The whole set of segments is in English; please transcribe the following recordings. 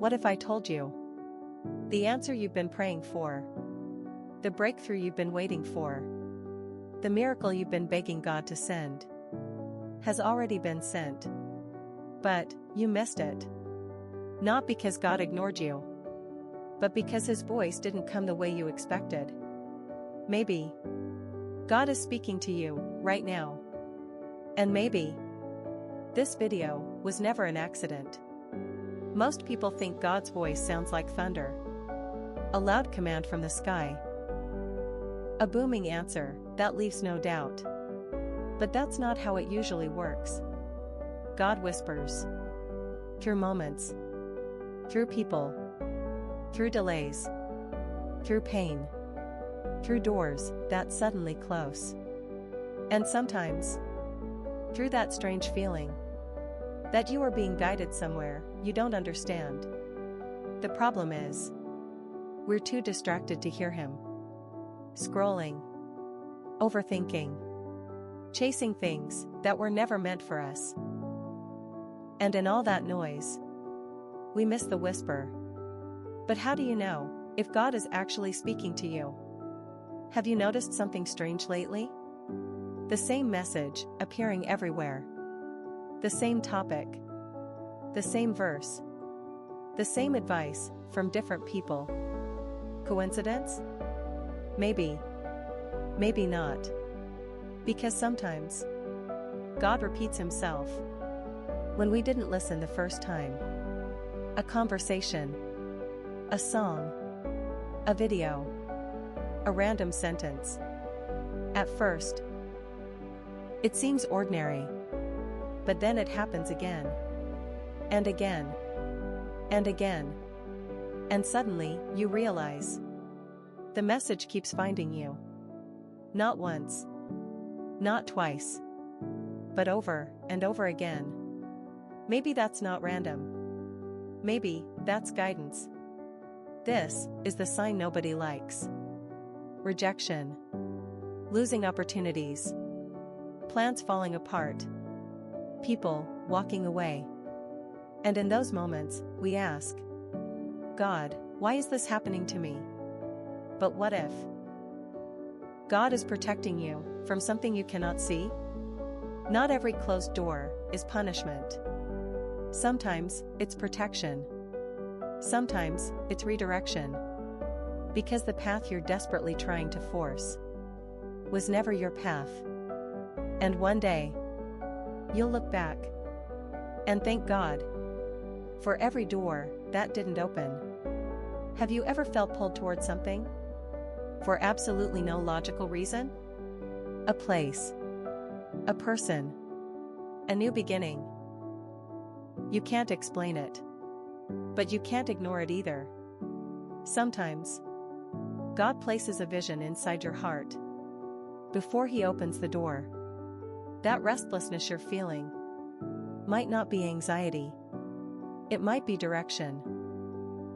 What if I told you? The answer you've been praying for. The breakthrough you've been waiting for. The miracle you've been begging God to send. Has already been sent. But you missed it. Not because God ignored you, but because His voice didn't come the way you expected. Maybe God is speaking to you right now. And maybe this video was never an accident. Most people think God's voice sounds like thunder. A loud command from the sky. A booming answer that leaves no doubt. But that's not how it usually works. God whispers. Through moments. Through people. Through delays. Through pain. Through doors that suddenly close. And sometimes, through that strange feeling that you are being guided somewhere you don't understand. The problem is, we're too distracted to hear Him. Scrolling. Overthinking. Chasing things that were never meant for us. And in all that noise, we miss the whisper. But how do you know if God is actually speaking to you? Have you noticed something strange lately? The same message appearing everywhere. The same topic. The same verse. The same advice from different people. Coincidence? Maybe. Maybe not. Because sometimes God repeats Himself when we didn't listen the first time. A conversation. A song. A video. A random sentence. At first, it seems ordinary. But then it happens again. And again. And again. And suddenly, you realize the message keeps finding you. Not once. Not twice. But over and over again. Maybe that's not random. Maybe that's guidance. This is the sign nobody likes. Rejection. Losing opportunities. Plans falling apart. People walking away. And in those moments, we ask, God, why is this happening to me? But what if God is protecting you from something you cannot see? Not every closed door is punishment. Sometimes it's protection. Sometimes it's redirection. Because the path you're desperately trying to force was never your path. And one day, you'll look back and thank God for every door that didn't open. Have you ever felt pulled toward something for absolutely no logical reason? A place. A person. A new beginning. You can't explain it. But you can't ignore it either. Sometimes, God places a vision inside your heart before He opens the door. That restlessness you're feeling might not be anxiety. It might be direction.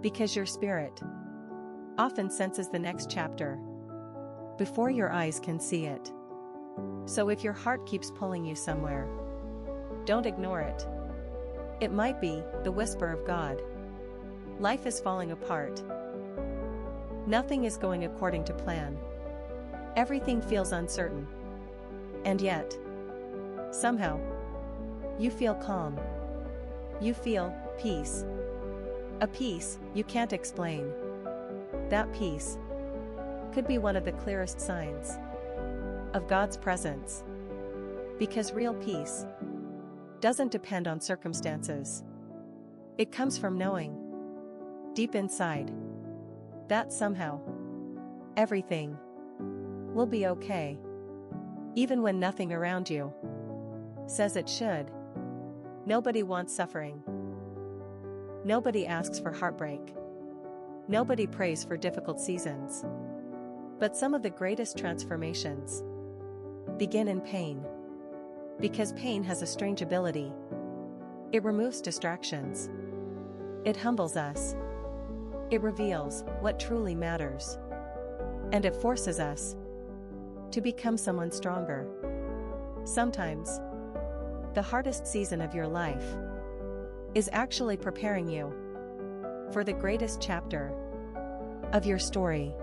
Because your spirit often senses the next chapter before your eyes can see it. So if your heart keeps pulling you somewhere, don't ignore it. It might be the whisper of God. Life is falling apart. Nothing is going according to plan. Everything feels uncertain. And yet, somehow, you feel calm. You feel peace. A peace you can't explain. That peace could be one of the clearest signs of God's presence. Because real peace doesn't depend on circumstances. It comes from knowing, deep inside, that somehow, everything will be okay. Even when nothing around you says it should. Nobody wants suffering. Nobody asks for heartbreak. Nobody prays for difficult seasons. But some of the greatest transformations begin in pain. Because pain has a strange ability. It removes distractions. It humbles us. It reveals what truly matters. And it forces us to become someone stronger. Sometimes, the hardest season of your life is actually preparing you for the greatest chapter of your story.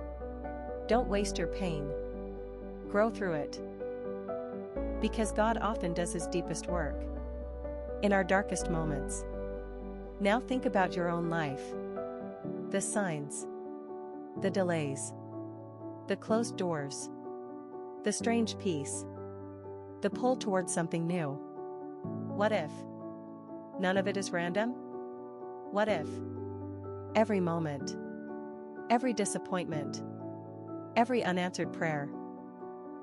Don't waste your pain. Grow through it. Because God often does His deepest work in our darkest moments. Now think about your own life. The signs, the delays, the closed doors, the strange peace, the pull towards something new. What if none of it is random? What if every moment, every disappointment, every unanswered prayer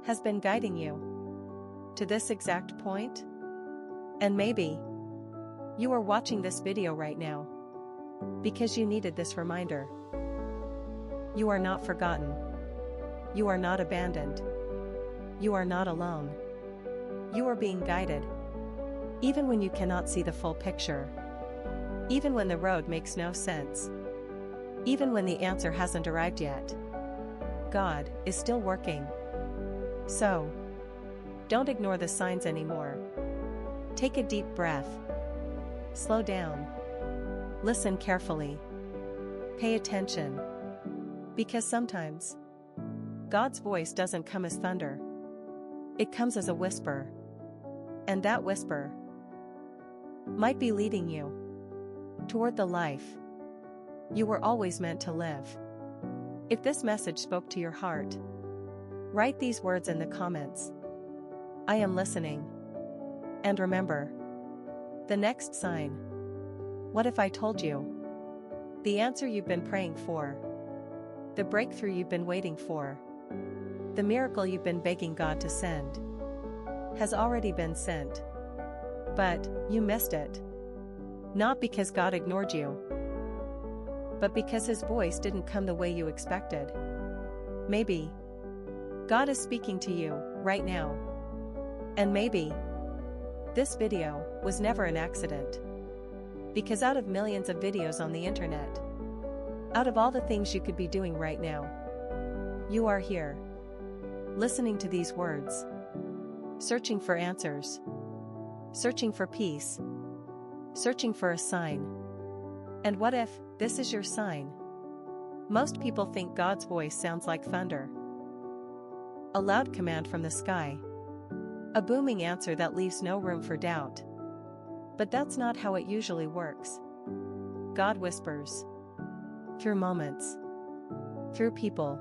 has been guiding you to this exact point? And maybe you are watching this video right now because you needed this reminder. You are not forgotten. You are not abandoned. You are not alone. You are being guided. Even when you cannot see the full picture. Even when the road makes no sense. Even when the answer hasn't arrived yet. God is still working. So, don't ignore the signs anymore. Take a deep breath. Slow down. Listen carefully. Pay attention. Because sometimes, God's voice doesn't come as thunder. It comes as a whisper. And that whisper might be leading you toward the life you were always meant to live. If this message spoke to your heart, write these words in the comments. I am listening. And remember, the next sign. What if I told you? The answer you've been praying for. The breakthrough you've been waiting for. The miracle you've been begging God to send. Has already been sent. But you missed it. Not because God ignored you, but because His voice didn't come the way you expected. Maybe God is speaking to you right now. And maybe this video was never an accident. Because out of millions of videos on the internet, out of all the things you could be doing right now, you are here, listening to these words, searching for answers, searching for peace, searching for a sign. And what if this is your sign? Most people think God's voice sounds like thunder. A loud command from the sky. A booming answer that leaves no room for doubt. But that's not how it usually works. God whispers. Through moments. Through people.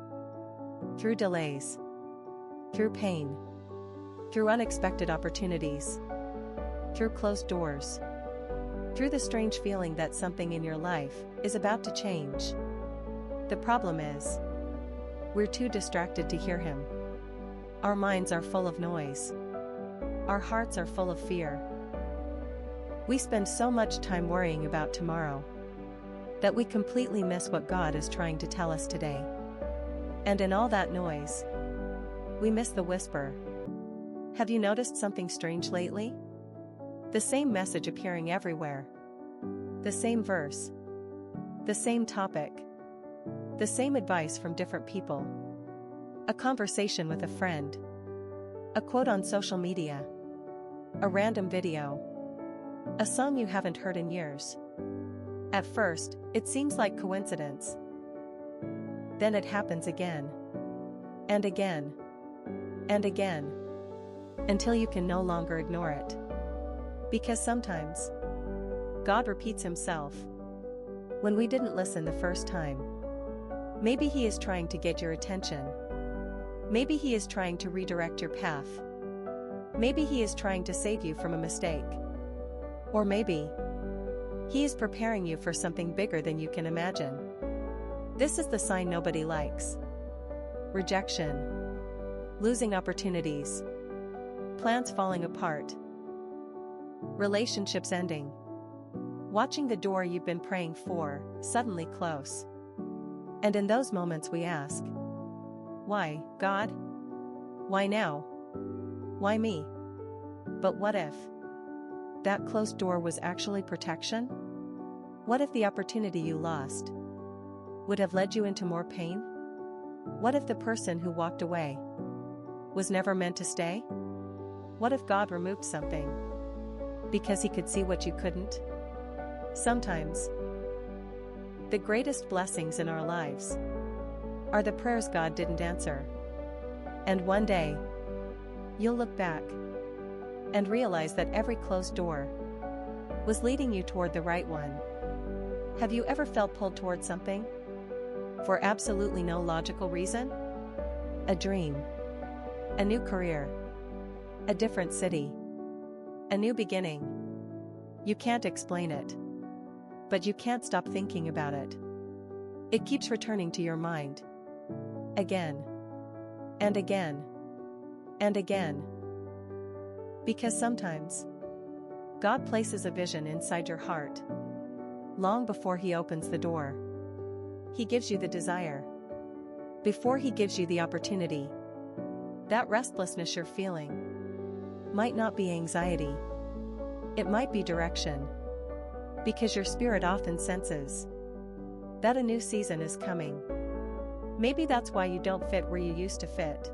Through delays. Through pain. Through unexpected opportunities. Through closed doors. Through the strange feeling that something in your life is about to change. The problem is, we're too distracted to hear Him. Our minds are full of noise. Our hearts are full of fear. We spend so much time worrying about tomorrow that we completely miss what God is trying to tell us today. And in all that noise, we miss the whisper. Have you noticed something strange lately? The same message appearing everywhere. The same verse. The same topic. The same advice from different people. A conversation with a friend. A quote on social media. A random video. A song you haven't heard in years. At first, it seems like coincidence. Then it happens again. And again. And again. Until you can no longer ignore it. Because sometimes, God repeats Himself. When we didn't listen the first time. Maybe He is trying to get your attention. Maybe He is trying to redirect your path. Maybe He is trying to save you from a mistake. Or maybe He is preparing you for something bigger than you can imagine. This is the sign nobody likes. Rejection. Losing opportunities. Plans falling apart. Relationships ending. Watching the door you've been praying for suddenly close. And in those moments we ask, why, God? Why now? Why me? But what if that closed door was actually protection? What if the opportunity you lost would have led you into more pain? What if the person who walked away was never meant to stay? What if God removed something because He could see what you couldn't? Sometimes, The greatest blessings in our lives are the prayers God didn't answer. And one day, you'll look back and realize that every closed door was leading you toward the right one. Have you ever felt pulled toward something for absolutely no logical reason? A dream, a new career, a different city, a new beginning. You can't explain it, but you can't stop thinking about it. It keeps returning to your mind again and again and again. Because sometimes God places a vision inside your heart long before He opens the door. He gives you the desire before He gives you the opportunity. That restlessness you're feeling might not be anxiety. It might be direction. Because your spirit often senses that a new season is coming. Maybe that's why you don't fit where you used to fit.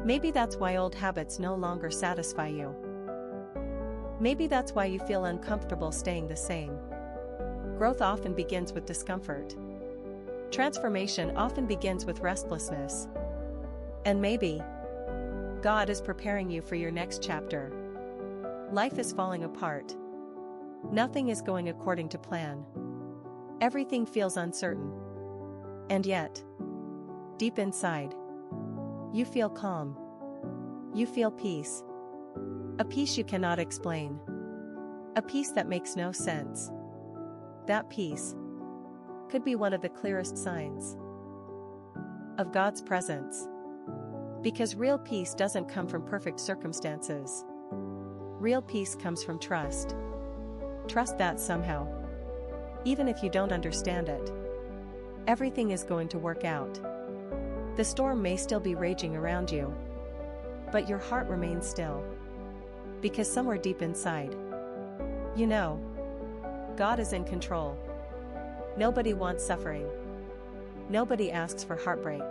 Maybe that's why old habits no longer satisfy you. Maybe that's why you feel uncomfortable staying the same. Growth often begins with discomfort. Transformation often begins with restlessness. And maybe God is preparing you for your next chapter. Life is falling apart. Nothing is going according to plan. Everything feels uncertain. And yet, deep inside, you feel calm. You feel peace. A peace you cannot explain. A peace that makes no sense. That peace could be one of the clearest signs of God's presence. Because real peace doesn't come from perfect circumstances. Real peace comes from trust. Trust that somehow, even if you don't understand it, everything is going to work out. The storm may still be raging around you, but your heart remains still. Because somewhere deep inside, you know, God is in control. Nobody wants suffering. Nobody asks for heartbreak.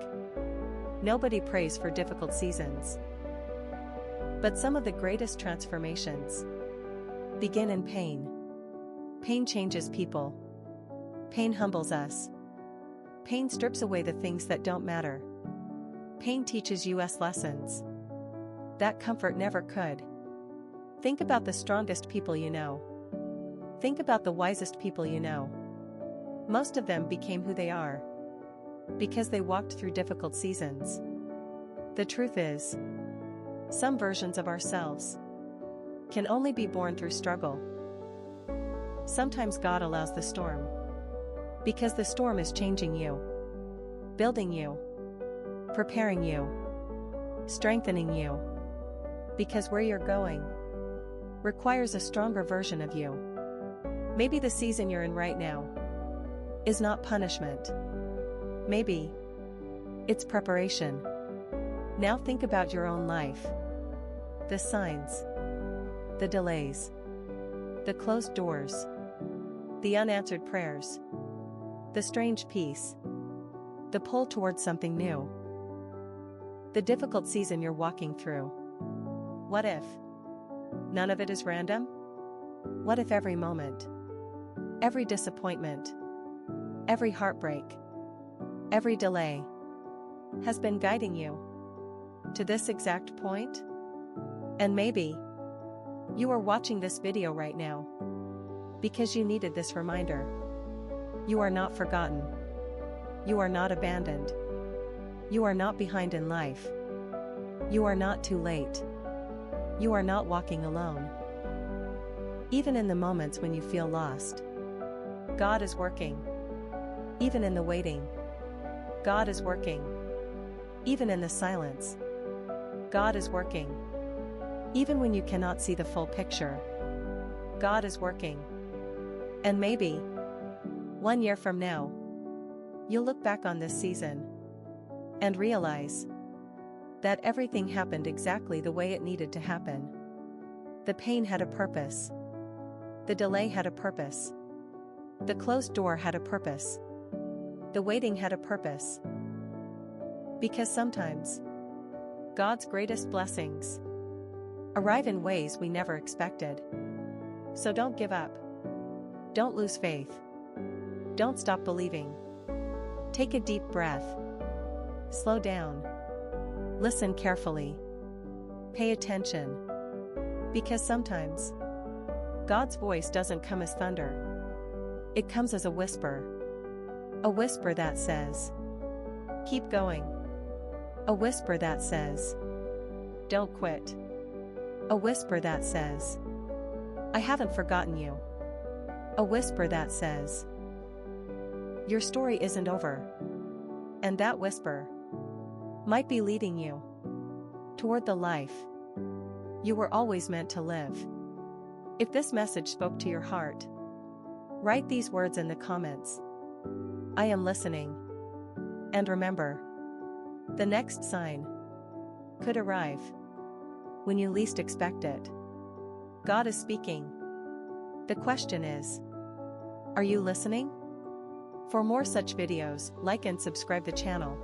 Nobody prays for difficult seasons. But some of the greatest transformations begin in pain. Pain changes people. Pain humbles us. Pain strips away the things that don't matter. Pain teaches us lessons that comfort never could. Think about the strongest people you know. Think about the wisest people you know. Most of them became who they are because they walked through difficult seasons. The truth is, some versions of ourselves can only be born through struggle. Sometimes God allows the storm because the storm is changing you, building you, preparing you, strengthening you. Because where you're going requires a stronger version of you. Maybe the season you're in right now is not punishment. Maybe it's preparation. Now think about your own life. The signs, the delays, the closed doors, the unanswered prayers, the strange peace, the pull towards something new, the difficult season you're walking through. What if none of it is random? What if every moment, every disappointment, every heartbreak, every delay has been guiding you to this exact point? And maybe you are watching this video right now because you needed this reminder. You are not forgotten. You are not abandoned. You are not behind in life. You are not too late. You are not walking alone. Even in the moments when you feel lost, God is working. Even in the waiting, God is working. Even in the silence, God is working. Even when you cannot see the full picture, God is working. And maybe 1 year from now, you'll look back on this season and realize that everything happened exactly the way it needed to happen. The pain had a purpose. The delay had a purpose. The closed door had a purpose. The waiting had a purpose. Because sometimes, God's greatest blessings arrive in ways we never expected. So don't give up. Don't lose faith. Don't stop believing. Take a deep breath. Slow down. Listen carefully. Pay attention. Because sometimes, God's voice doesn't come as thunder. It comes as a whisper. A whisper that says, keep going. A whisper that says, don't quit. A whisper that says, I haven't forgotten you. A whisper that says, your story isn't over. And that whisper might be leading you toward the life you were always meant to live. If this message spoke to your heart, write these words in the comments. I am listening. And remember, the next sign could arrive when you least expect it. God is speaking. The question is, are you listening? For more such videos, like and subscribe the channel.